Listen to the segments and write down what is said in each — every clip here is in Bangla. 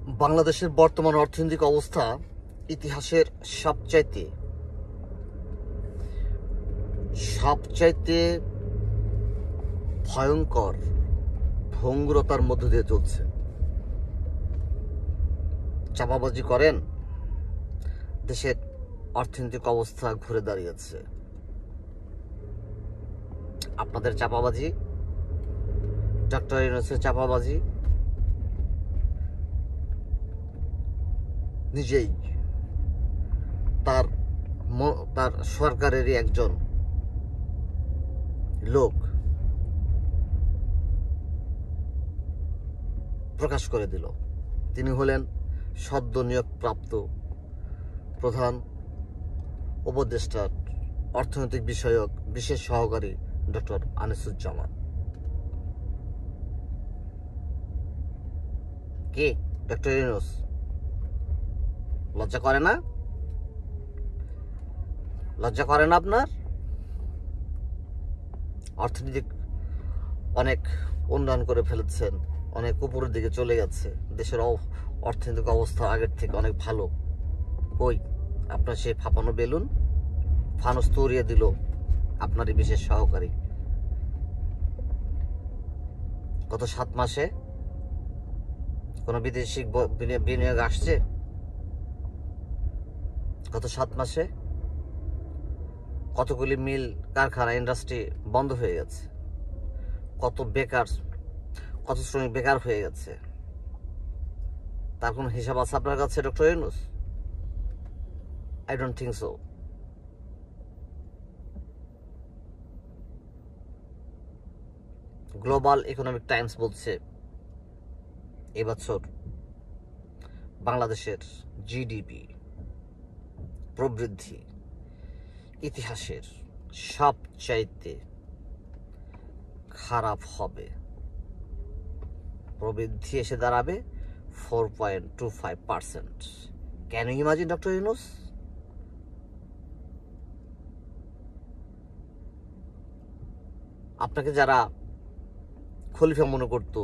বাংলাদেশের বর্তমান অর্থনৈতিক অবস্থা ইতিহাসের সবচাইতে ভয়ঙ্কর ভঙ্গুরতার মধ্য দিয়ে চলছে। চাপাবাজি করেন, দেশের অর্থনৈতিক অবস্থা ঘুরে দাঁড়িয়েছে। আপনাদের চাপাবাজি, ডক্টর ইউনূসের চাপাবাজি নিজেই তার সরকারেরই একজন লোক প্রকাশ করে দিল। তিনি হলেন সদ্য নিয়োগপ্রাপ্ত প্রধান উপদেষ্টার অর্থনৈতিক বিষয়ক বিশেষ সহকারী ডক্টর আনিসুজ্জামান। কে ডক্টর ইউনূস? লজ্জা করে না? লজ্জা করে না আপনার? অর্থনৈতিক অনেক উন্নয়ন করে ফেলেছেন, অনেক উপরের দিকে চলে গেছে, দেশের অর্থনৈতিক অবস্থা আগের থেকে অনেক ভালো। কই আপনার সেই ফাঁপানো বেলুন? ফানুস তরিয়ে দিল আপনারই বিশেষ সহকারী। গত 7 মাসে কোনো বিদেশি বিনিয়োগ আসছে? গত 7 মাসে কতগুলি মিল, কারখানা, ইন্ডাস্ট্রি বন্ধ হয়ে গেছে, কত শ্রমিক বেকার হয়ে গেছে। তার কোনো হিসাব আছে আপনার কাছে doctor Yunus? I don't think so. Global economic Times বলছে এবছর বাংলাদেশের জিডিপি প্রবৃদ্ধি ইতিহাসের সবচাইতে খারাপ হবে। প্রবৃদ্ধি এসে দাঁড়াবে 4.25%। Can you imagine doctor Yunus? আপনাকে যারা খলিফা মনে করত,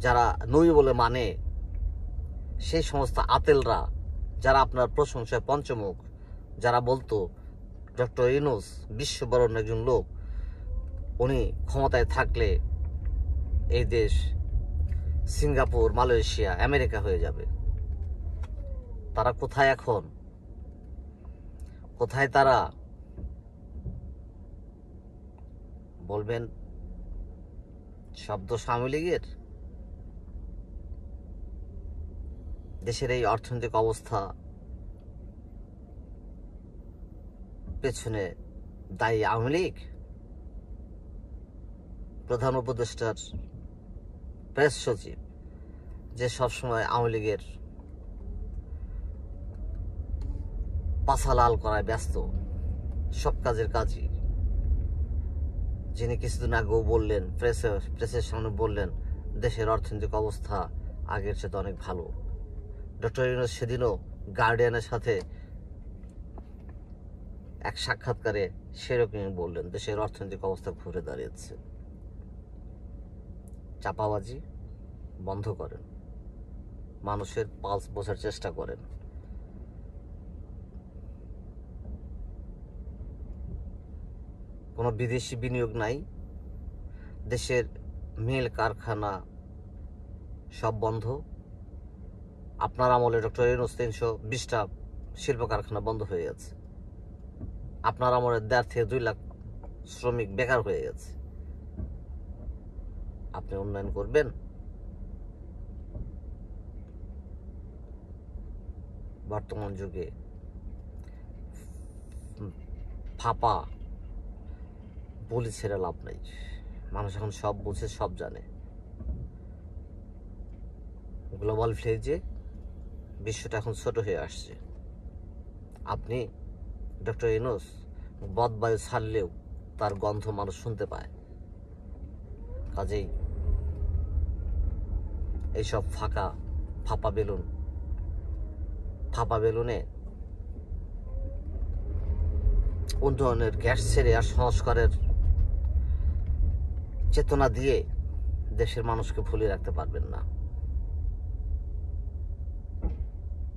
যারা নবী বলে মানে, সেই সমস্ত আতেলরা, যারা আপনার প্রশংসায় পঞ্চমুখ, যারা বলতো ডক্টর ইউনূস বিশ্ববরণ্য একজন লোক, উনি ক্ষমতায় থাকলে এই দেশ সিঙ্গাপুর, মালয়েশিয়া, আমেরিকা হয়ে যাবে, তারা কোথায় এখন? কোথায় তারা? বলবেন শব্দ আওয়ামী লীগের? দেশের এই অর্থনৈতিক অবস্থা পেছনে দায়ী আওয়ামী লীগ? প্রধান উপদেষ্টার প্রেস সচিব, যে সবসময় আওয়ামী লীগের পাছা লাল করায় ব্যস্ত, সব কাজের কাজই, যিনি কিছুদিন আগেও বললেন, প্রেসের সামনে বললেন দেশের অর্থনৈতিক অবস্থা আগের চেয়ে অনেক ভালো। ডক্টর ইউনূস সেদিনও গার্ডিয়ানের সাথে এক সাক্ষাৎকারে সেরকমই বললেন দেশের অর্থনৈতিক অবস্থা ঘুরে দাঁড়িয়েছে। চাপাবাজি বন্ধ করেন, মানুষের পালস বোঝার চেষ্টা করেন। কোনো বিদেশি বিনিয়োগ নাই, দেশের মিল, কারখানা সব বন্ধ। আপনার আমলে ডক্টর ইউনূস 320টা শিল্প কারখানা বন্ধ হয়ে গেছে। আপনার আমলে 1.5 থেকে 2 লাখ শ্রমিক বেকার হয়ে গেছে। আপনি উন্নয়ন করবেন? বর্তমান যুগে ফাঁপা বলি ছেড়ে লাভ নাই। মানুষ এখন সব বুঝে, সব জানে। গ্লোবাল ভিলেজে বিশ্বটা এখন ছোট হয়ে আসছে। আপনি ডক্টর ইউনূস বদবায়ু ছাড়লেও তার গন্ধ মানুষ শুনতে পায়। কাজেই এইসব ফাঁপা বেলুনে উন্নয়নের গ্যাস ছেড়ে আর সংস্কারের চেতনা দিয়ে দেশের মানুষকে ভুলিয়ে রাখতে পারবেন না।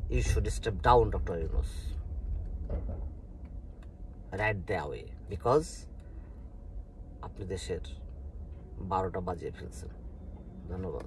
you should step down, Dr. Yunus, right away, because আপনি দেশের 12টা বাজিয়ে ফেলছেন। ধন্যবাদ।